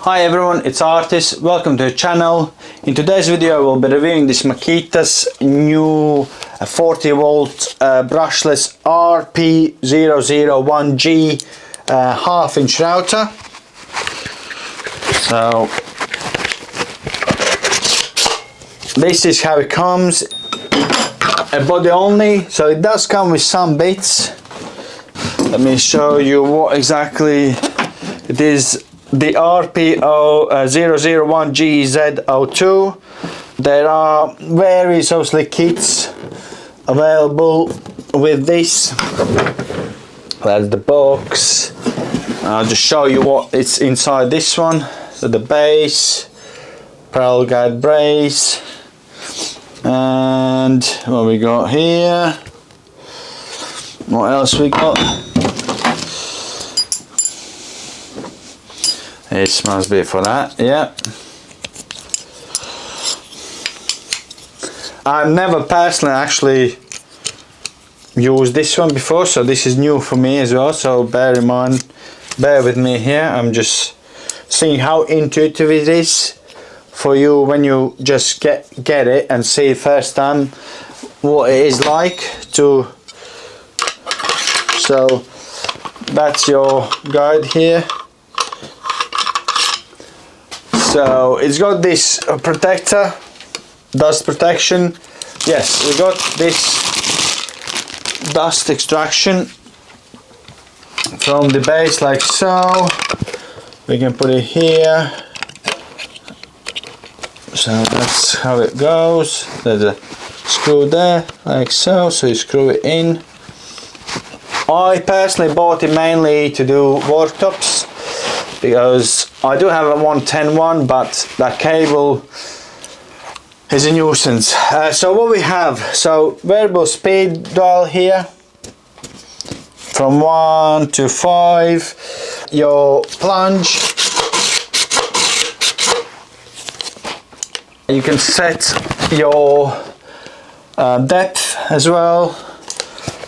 Hi everyone, it's Artis. Welcome to the channel. In today's video I will be reviewing this Makita's new 40 volt brushless RP001G half-inch router. So this is how it comes, a body only, so it does come with some bits. Let me show you what exactly it is. The RP001G Z02. There are various obviously kits available with this. That's the box. I'll just show you what it's inside this one. So the base, parallel guide brace, and what we got here. What else we got? This must be for that, yeah. I've never personally actually used this one before, so this is new for me as well, so bear in mind, bear with me here. I'm just seeing how intuitive it is for you when you just get it and see it first time what it is like to. So that's your guide here. So it's got this protector, dust protection. Yes, we got this dust extraction from the base like so. We can put it here. So that's how it goes. There's a screw there like so, so you screw it in. I personally bought it mainly to do worktops, because I do have a 110 but that cable is a nuisance. So what we have, so variable speed dial here from 1 to 5, your plunge, you can set your depth as well.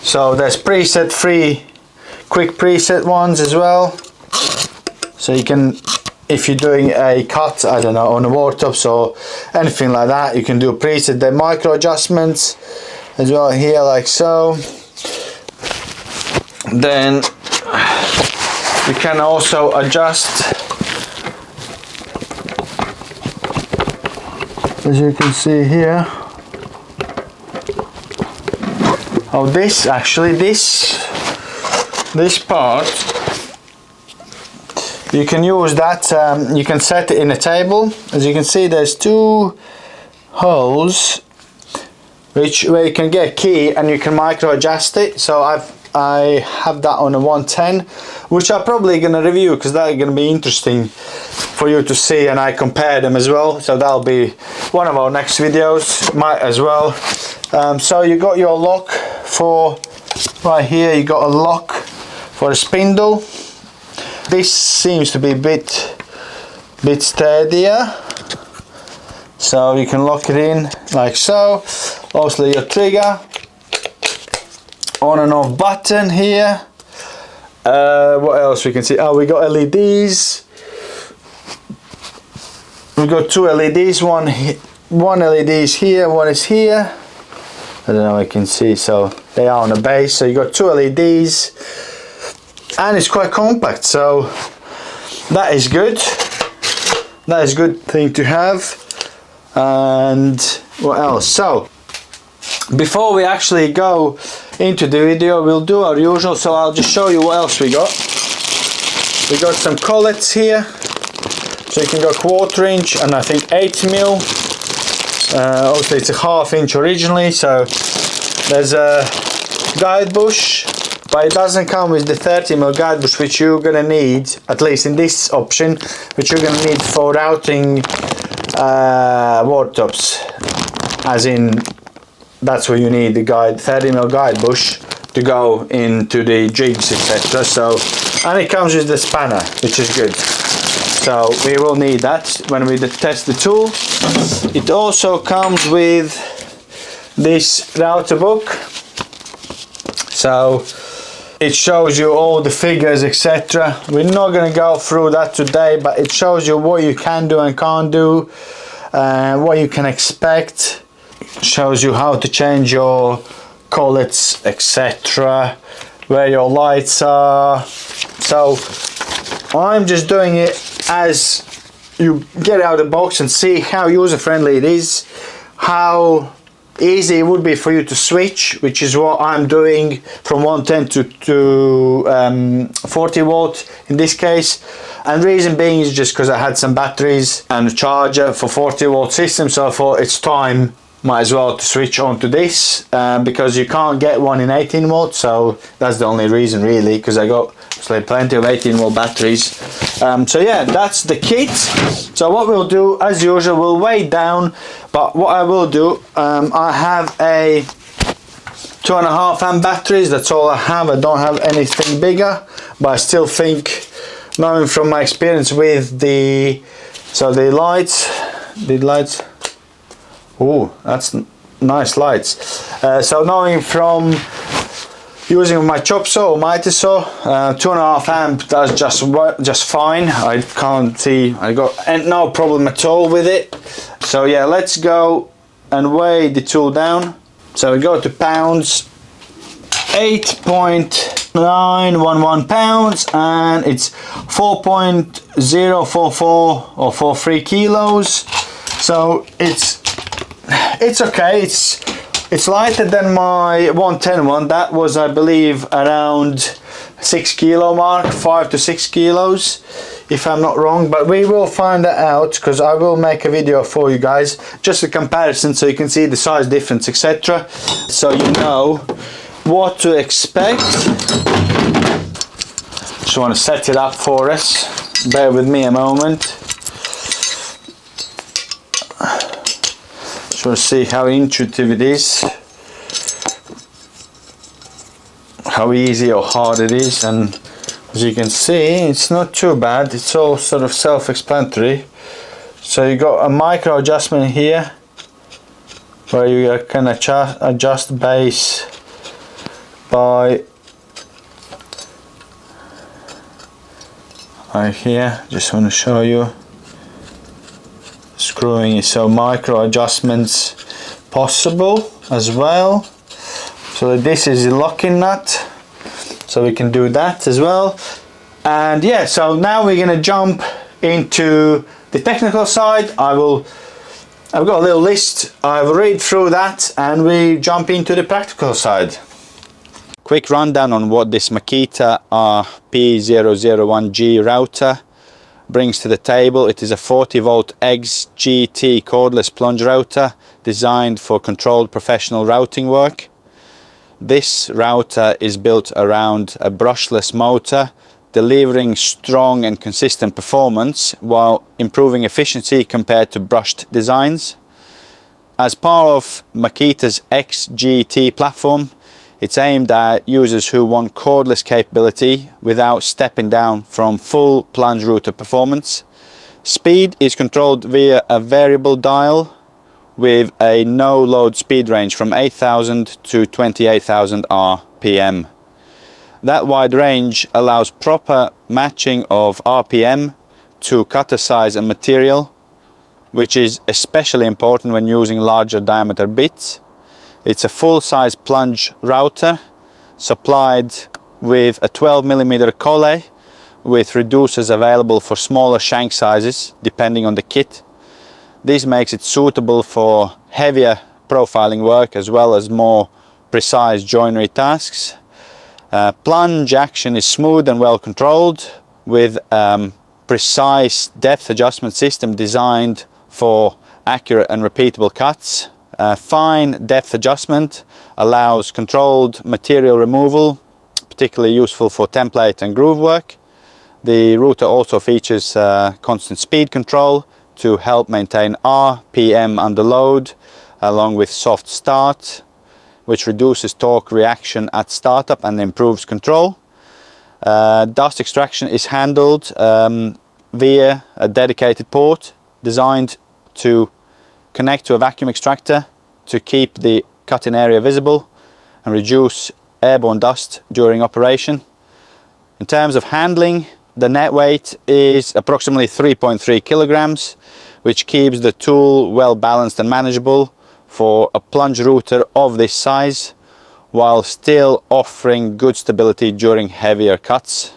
So there's preset free, quick preset ones as well. So you can, if you're doing a cut, I don't know, on a worktops or anything like that, you can do preset. The micro adjustments as well here like so. Then you can also adjust, as you can see here. Oh, this actually, this part, you can use that, you can set it in a table. As you can see, there's two holes where you can get a key and you can micro adjust it. So I have that on a 110, which I'm probably gonna review because that's gonna be interesting for you to see, and I compare them as well. So that'll be one of our next videos, might as well. So you got your lock for right here. You got a lock for a spindle. This seems to be a bit sturdier, so you can lock it in like so. Obviously your trigger, on and off button here. What else we can see? Oh, we got LEDs. We got two LEDs. One LED is here, one is here. I don't know if you can see, so they are on the base. So you got two LEDs. And it's quite compact, so that is good. That is a good thing to have. And what else? So before we actually go into the video, we'll do our usual. So I'll just show you what else we got. We got some collets here, so you can go 1/4 inch and I think 8mm. Obviously it's a 1/2 inch originally, so there's a guide bush. But it doesn't come with the 30mm guide bush, which you're gonna need, at least in this option, which you're gonna need for routing worktops. As in, that's where you need the 30mm guide bush to go into the jigs, etc. So, and it comes with the spanner, which is good. So we will need that when we test the tool. It also comes with this router book. So it shows you all the figures, etc. We're not going to go through that today, but it shows you what you can do and can't do, what you can expect. It shows you how to change your collets, etc., where your lights are. So I'm just doing it as you get out of the box and see how user friendly it is, how easy it would be for you to switch, which is what I'm doing from 110 to 40 volt in this case. And the reason being is just because I had some batteries and a charger for 40 volt system, so I thought it's time, might as well, to switch on to this, because you can't get one in 18 volt, so that's the only reason really, because I got plenty of 18 volt batteries. So yeah, that's the kit. So what we'll do, as usual, we'll weigh down, but what I will do, I have a 2.5 amp batteries, that's all I have. I don't have anything bigger, but I still think, knowing from my experience with the lights, oh, that's nice lights. So knowing from using my chop saw or mitre saw, 2.5 amp does just fine. I can't see, I got no problem at all with it. So yeah, let's go and weigh the tool down. So we go to pounds, 8.911 pounds, and it's 4.044 or 43 kilos. So it's okay. It's lighter than my 110 one. That was, I believe, around 6 kilo mark, 5 to 6 kilos, if I'm not wrong. But we will find that out, because I will make a video for you guys, just a comparison, so you can see the size difference, etc. So you know what to expect. Just want to set it up for us. Bear with me a moment. To see how intuitive it is, how easy or hard it is, and as you can see, it's not too bad. It's all sort of self-explanatory. So you got a micro adjustment here where you can adjust base by right here. Just want to show you. Screwing it, so micro adjustments possible as well. So this is the locking nut, so we can do that as well. And yeah, so now we're going to jump into the technical side. I've got a little list, I'll read through that, and we jump into the practical side. Quick rundown on what this Makita RP001G router brings to the table. It is a 40 volt XGT Cordless Plunge router designed for controlled professional routing work. This router is built around a brushless motor, delivering strong and consistent performance while improving efficiency compared to brushed designs. As part of Makita's XGT platform, it's aimed at users who want cordless capability without stepping down from full plunge router performance. Speed is controlled via a variable dial with a no load speed range from 8,000 to 28,000 RPM. That wide range allows proper matching of RPM to cutter size and material, which is especially important when using larger diameter bits. It's a full-size plunge router supplied with a 12mm collet with reducers available for smaller shank sizes depending on the kit. This makes it suitable for heavier profiling work as well as more precise joinery tasks. Plunge action is smooth and well controlled with precise depth adjustment system designed for accurate and repeatable cuts. Fine depth adjustment allows controlled material removal, particularly useful for template and groove work. The router also features constant speed control to help maintain RPM under load, along with soft start, which reduces torque reaction at startup and improves control. Dust extraction is handled via a dedicated port designed to connect to a vacuum extractor to keep the cutting area visible and reduce airborne dust during operation. In terms of handling, the net weight is approximately 3.3 kilograms, which keeps the tool well balanced and manageable for a plunge router of this size, while still offering good stability during heavier cuts.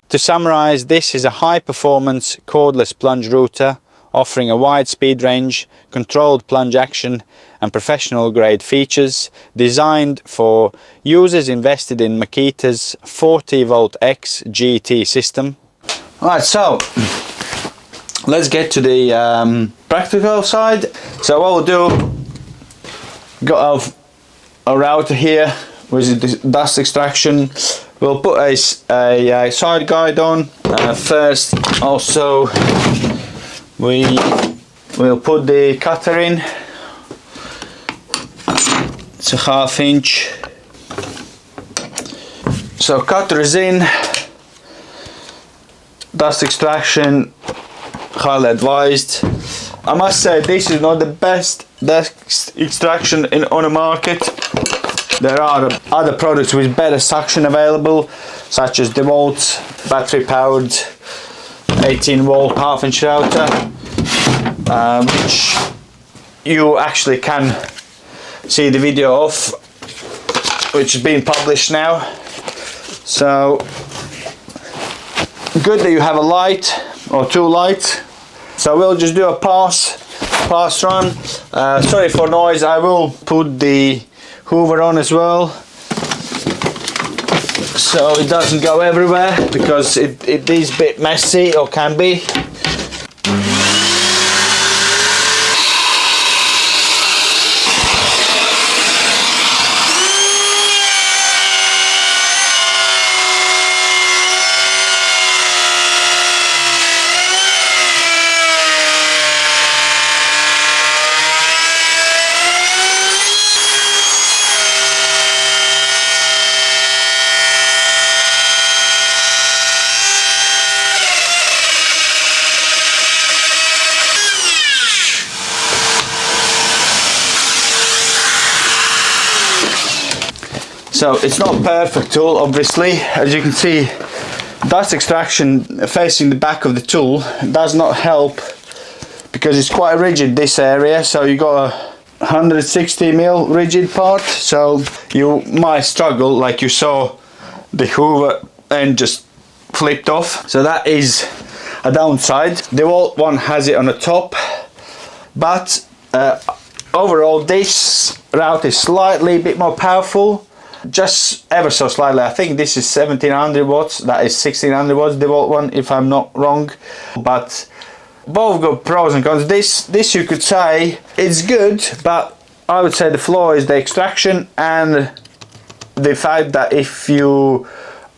To summarize, this is a high performance cordless plunge router offering a wide speed range, controlled plunge action and professional grade features, designed for users invested in Makita's 40 volt XGT system. Alright, so let's get to the practical side. So what we'll do, got a router here with the dust extraction. We'll put a side guide on first. Also we'll put the cutter in. It's a 1/2 inch. So cutter is in. Dust extraction, highly advised. I must say this is not the best dust extraction on the market. There are other products with better suction available, such as DeWalt battery powered 18 volt 1/2 inch router, which you actually can see the video of, which is being published now. So good that you have a light or two lights. So we'll just do a pass run. Sorry for noise, I will put the hoover on as well, so it doesn't go everywhere, because it is a bit messy, or can be. So it's not a perfect tool, obviously. As you can see, dust extraction facing the back of the tool does not help, because it's quite rigid, this area. So you got a 160 mil rigid part, so you might struggle, like you saw the hoover end just flipped off. So that is a downside. The old one has it on the top, but overall this route is slightly a bit more powerful, just ever so slightly. I think this is 1700 watts, that is 1600 watts, the old one, if I'm not wrong. But both got pros and cons. This you could say it's good, but I would say the flaw is the extraction and the fact that if you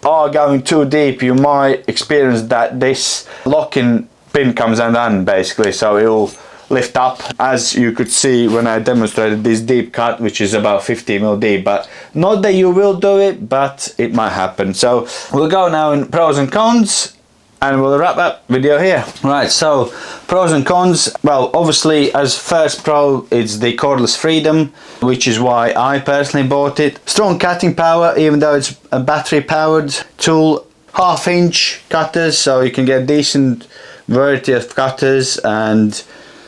are going too deep, you might experience that this locking pin comes undone, basically. So it will lift up, as you could see when I demonstrated this deep cut, which is about 50 mil deep. But not that you will do it, but it might happen. So we'll go now in pros and cons, and we'll wrap up video here. Right, so pros and cons. Well, obviously as first pro, it's the cordless freedom, which is why I personally bought it. Strong cutting power, even though it's a battery powered tool. 1/2 inch cutters, so you can get decent variety of cutters. And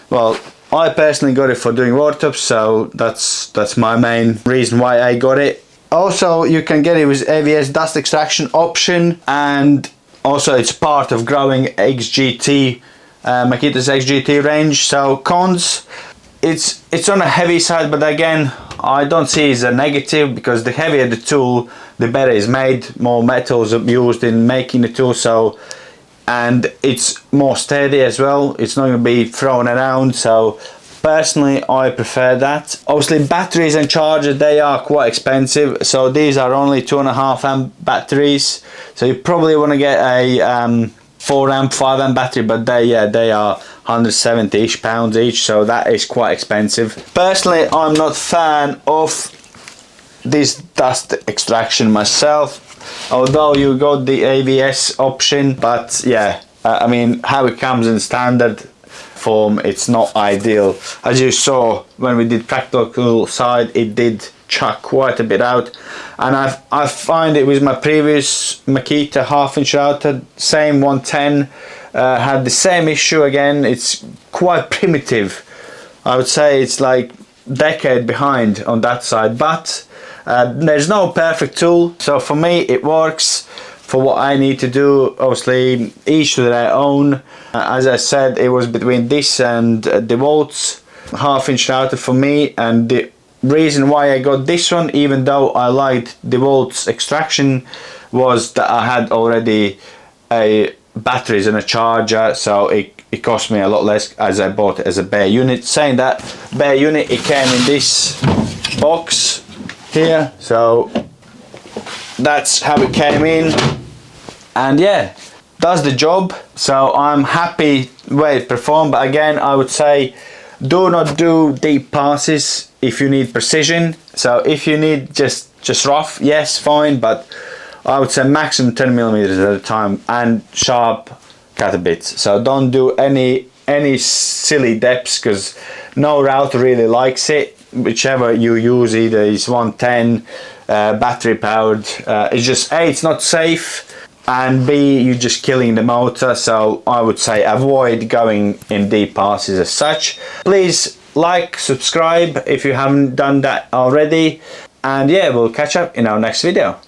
well, I personally got it for doing worktops, so that's my main reason why I got it. Also, you can get it with AVS dust extraction option, and also it's part of growing XGT, Makita's XGT range. So cons, it's on a heavy side, but again, I don't see it as a negative, because the heavier the tool, the better it's made, more metals are used in making the tool. So, and it's more steady as well, it's not going to be thrown around. So personally I prefer that. Obviously batteries and chargers, they are quite expensive, so these are only 2.5 amp batteries, so you probably want to get a 4 amp 5 amp battery, but they are 170-ish pounds each, so that is quite expensive. Personally I'm not a fan of this dust extraction myself, although you got the AVS option. But yeah, I mean, how it comes in standard form, it's not ideal. As you saw when we did practical side, it did chuck quite a bit out. And I find it with my previous Makita half-inch router, same 110, had the same issue again. It's quite primitive. I would say it's like decade behind on that side, but there's no perfect tool, so for me it works for what I need to do. Obviously each to their own. As I said, it was between this and the Volts half-inch router for me, and the reason why I got this one, even though I liked the Volts extraction, was that I had already a batteries and a charger, so it cost me a lot less as I bought it as a bare unit. Saying that, bare unit, it came in this box here, so that's how it came in, and yeah, does the job. So I'm happy where it performed, but again I would say do not do deep passes if you need precision. So if you need just rough, yes, fine, but I would say maximum 10mm at a time, and sharp cutter bits. So don't do any silly depths, because no router really likes it. Whichever you use, either is 110 battery powered, it's just A, it's not safe, and B, you're just killing the motor. So I would say avoid going in deep passes as such. Please like, subscribe if you haven't done that already, and yeah, we'll catch up in our next video.